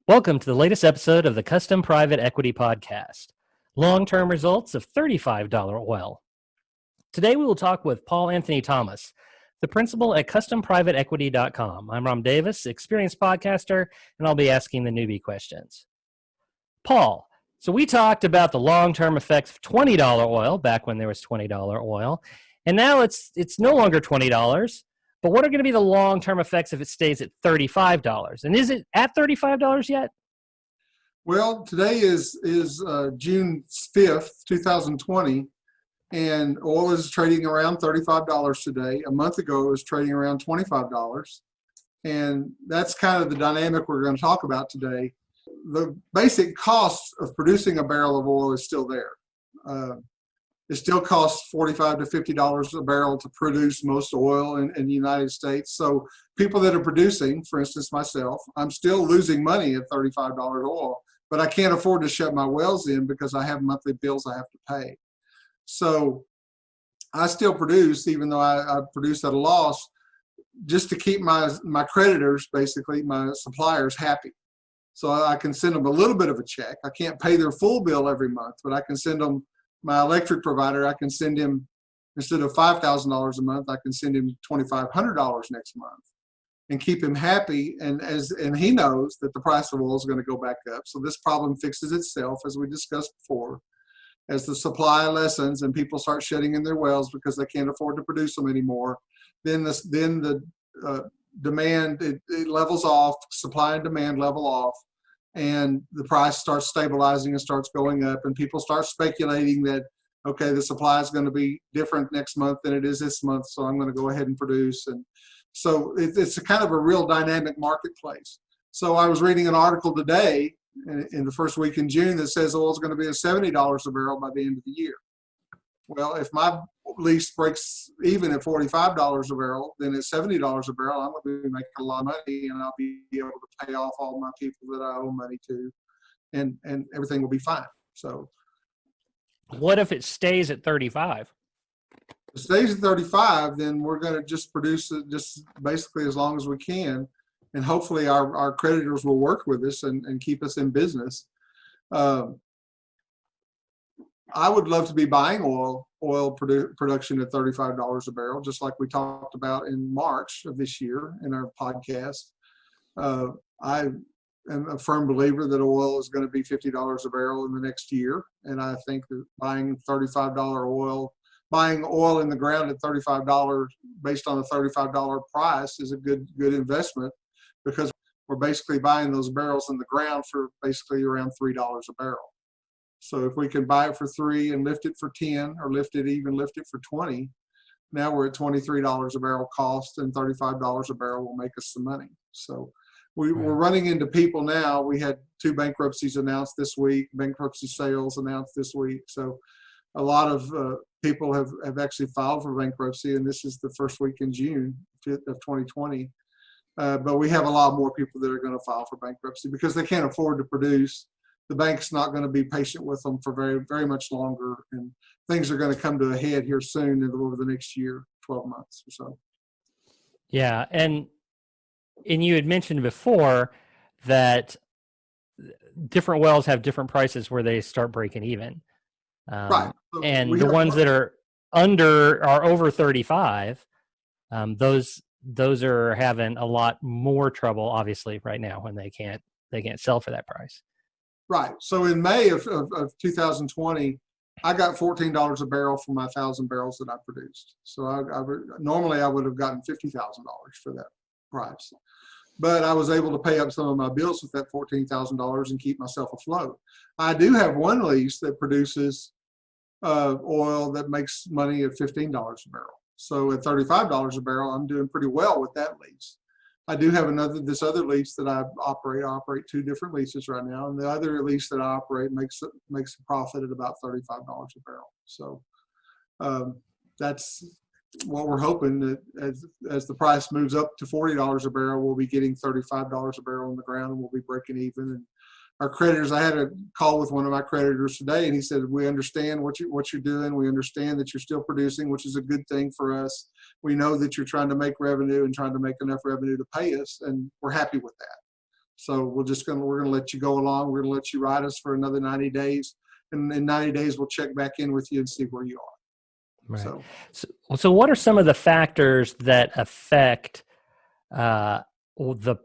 Welcome to the latest episode of the Custom Private Equity Podcast, long-term results of $35 oil. Today we will talk with Paul Anthony Thomas, the principal at CustomPrivateEquity.com. I'm Ram Davis, experienced podcaster, and I'll be asking the newbie questions. Paul, so we talked about the long-term effects of $20 oil back when there was $20 oil, and now it's no longer $20. But what are going to be the long-term effects if it stays at $35? And is it at $35 yet? Well, today is June 5th, 2020, and oil is trading around $35 today. A month ago, it was trading around $25. And that's kind of the dynamic we're going to talk about today. The basic cost of producing a barrel of oil is still there. It still costs $45 to $50 a barrel to produce most oil in the United States. So people that are producing, for instance, myself, I'm still losing money at $35 oil, but I can't afford to shut my wells in because I have monthly bills I have to pay. So I still produce, even though I produce at a loss, just to keep my creditors, basically my suppliers, happy. So I can send them a little bit of a check. I can't pay their full bill every month, but I can send them my electric provider, I can send him, instead of $5,000 a month, I can send him $2,500 next month and keep him happy. And he knows that the price of oil is going to go back up. So this problem fixes itself, as we discussed before. As the supply lessens and people start shutting in their wells because they can't afford to produce them anymore, then the demand, it levels off, supply and demand level off. And the price starts stabilizing and starts going up, and people start speculating that, okay, the supply is going to be different next month than it is this month, so I'm going to go ahead and produce. And so it's a kind of a real dynamic marketplace. So I was reading an article today in the first week in June that says oil is going to be at $70 a barrel by the end of the year. Well, if my lease breaks even at $45 a barrel, then at $70 a barrel, I'm going to be making a lot of money, and I'll be able to pay off all my people that I owe money to, and everything will be fine. So, what if it stays at 35? If it stays at 35, then we're going to just produce it just basically as long as we can, and hopefully our creditors will work with us and keep us in business. I would love to be buying oil production at $35 a barrel, just like we talked about in March of this year in our podcast. I am a firm believer that oil is going to be $50 a barrel in the next year, and I think that buying oil in the ground at $35 based on a $35 price is a good investment, because we're basically buying those barrels in the ground for basically around $3 a barrel. So if we can buy it for $3 and lift it for $10, or lift it for $20, now we're at $23 a barrel cost, and $35 a barrel will make us some money. So we're running into people now. We had 2 bankruptcies announced this week, bankruptcy sales announced this week. So a lot of people have actually filed for bankruptcy, and this is the first week in June of 2020. But we have a lot more people that are going to file for bankruptcy because they can't afford to produce. The bank's not going to be patient with them for very, very much longer, and things are going to come to a head here soon over the next year, 12 months or so. Yeah, and you had mentioned before that different wells have different prices where they start breaking even. Right. So and the ones that are over 35, those are having a lot more trouble, obviously, right now, when they can't sell for that price. Right. So in May of 2020, I got $14 a barrel for my 1,000 barrels that I produced. So normally I would have gotten $50,000 for that price. But I was able to pay up some of my bills with that $14,000 and keep myself afloat. I do have one lease that produces oil that makes money at $15 a barrel. So at $35 a barrel, I'm doing pretty well with that lease. I do have this other lease that I operate. I operate 2 different leases right now, and the other lease that I operate makes a profit at about $35 a barrel. So that's what we're hoping, that as the price moves up to $40 a barrel, we'll be getting $35 a barrel in the ground, and we'll be breaking even. And our creditors, I had a call with one of my creditors today, and he said, we understand what you're doing. We understand that you're still producing, which is a good thing for us. We know that you're trying to make revenue and trying to make enough revenue to pay us, and we're happy with that. So we're gonna let you go along. We're gonna let you ride us for another 90 days, and in 90 days we'll check back in with you and see where you are. Right. So, So what are some of the factors that affect the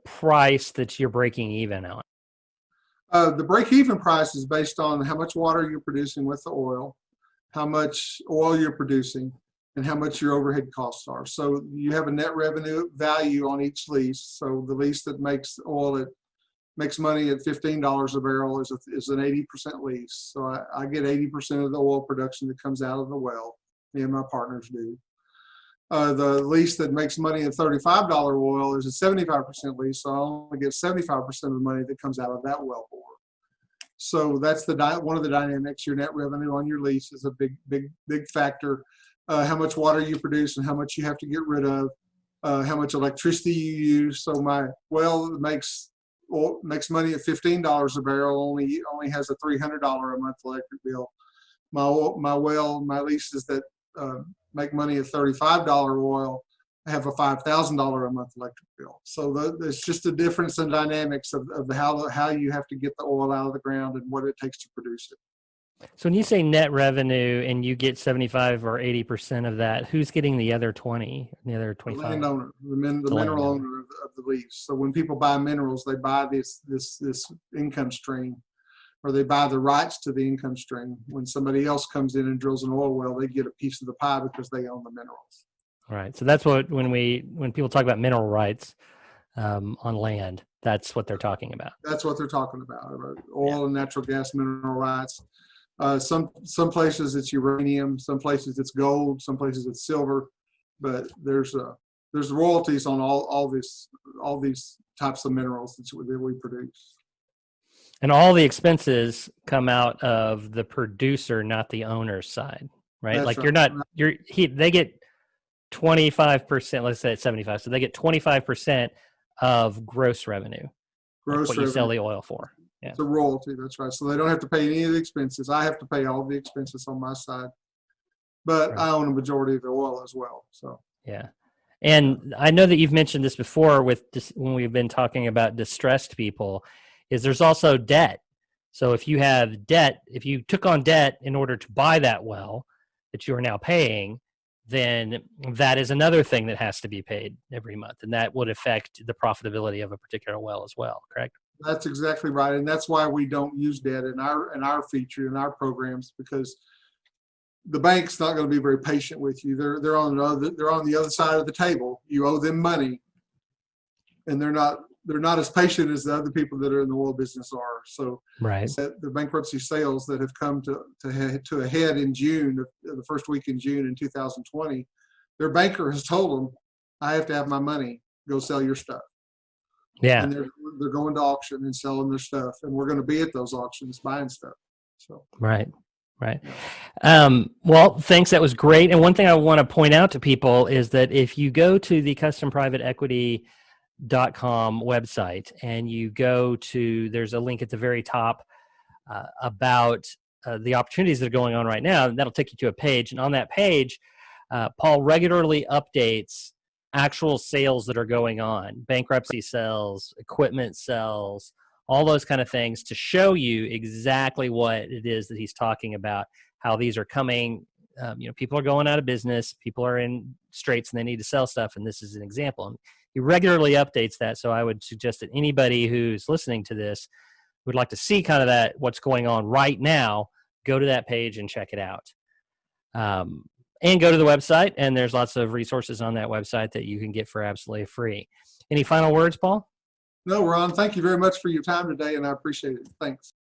price that you're breaking even on? the break-even price is based on how much water you're producing with the oil, how much oil you're producing, and how much your overhead costs are. So you have a net revenue value on each lease. So the lease that makes money at $15 a barrel is an 80% lease. So I get 80% of the oil production that comes out of the well. Me and my partners do. The lease that makes money at $35 oil is a 75% lease. So I only get 75% of the money that comes out of that well bore. So that's one of the dynamics. Your net revenue on your lease is a big factor. How much water you produce and how much you have to get rid of, how much electricity you use. So my well makes money at $15 a barrel, only has a $300 a month electric bill. My leases that make money at $35 oil have a $5,000 a month electric bill. So there's just a difference in dynamics of how you have to get the oil out of the ground and what it takes to produce it. So when you say net revenue and you get 75 or 80% of that, who's getting the other 20, the other 25? The landowner, the mineral owner of the lease. So when people buy minerals, they buy this income stream, or they buy the rights to the income stream. When somebody else comes in and drills an oil well, they get a piece of the pie because they own the minerals. Right. So that's what when people talk about mineral rights on land, that's what they're talking about. That's what they're talking about oil and natural gas mineral rights. Some places it's uranium, some places it's gold, some places it's silver, but there's royalties on all these types of minerals that we produce. And all the expenses come out of the producer, not the owner's side, right? That's like right. they get 25%, let's say it's 75. So they get 25% of gross revenue. Gross what revenue. You sell the oil for. Yeah. It's a royalty, that's right. So they don't have to pay any of the expenses. I have to pay all the expenses on my side, but right. I own a majority of the oil as well. So yeah, and I know that you've mentioned this before when we've been talking about distressed people, is there's also debt. So if you have debt, if you took on debt in order to buy that well that you are now paying, then that is another thing that has to be paid every month, and that would affect the profitability of a particular well as well. Correct? That's exactly right, and that's why we don't use debt in our feature in our programs, because the bank's not going to be very patient with you. They're on the other side of the table. You owe them money, and they're not as patient as the other people that are in the oil business are. So right. The bankruptcy sales that have come to a head in June, the first week in June in 2020, their banker has told them, "I have to have my money. Go sell your stuff." Yeah. And they're going to auction and selling their stuff, and we're going to be at those auctions buying stuff. So right. Well, thanks. That was great. And one thing I want to point out to people is that if you go to the customprivateequity.com website and you go to, there's a link at the very top about the opportunities that are going on right now, and that'll take you to a page. And on that page, Paul regularly updates actual sales that are going on, bankruptcy sales, equipment sales, all those kind of things, to show you exactly what it is that he's talking about, how these are coming. People are going out of business, people are in straits and they need to sell stuff, and this is an example. And he regularly updates that, so I would suggest that anybody who's listening to this would like to see kind of that, what's going on right now, go to that page and check it out. And go to the website, and there's lots of resources on that website that you can get for absolutely free. Any final words, Paul? No, Ron, thank you very much for your time today, and I appreciate it. Thanks.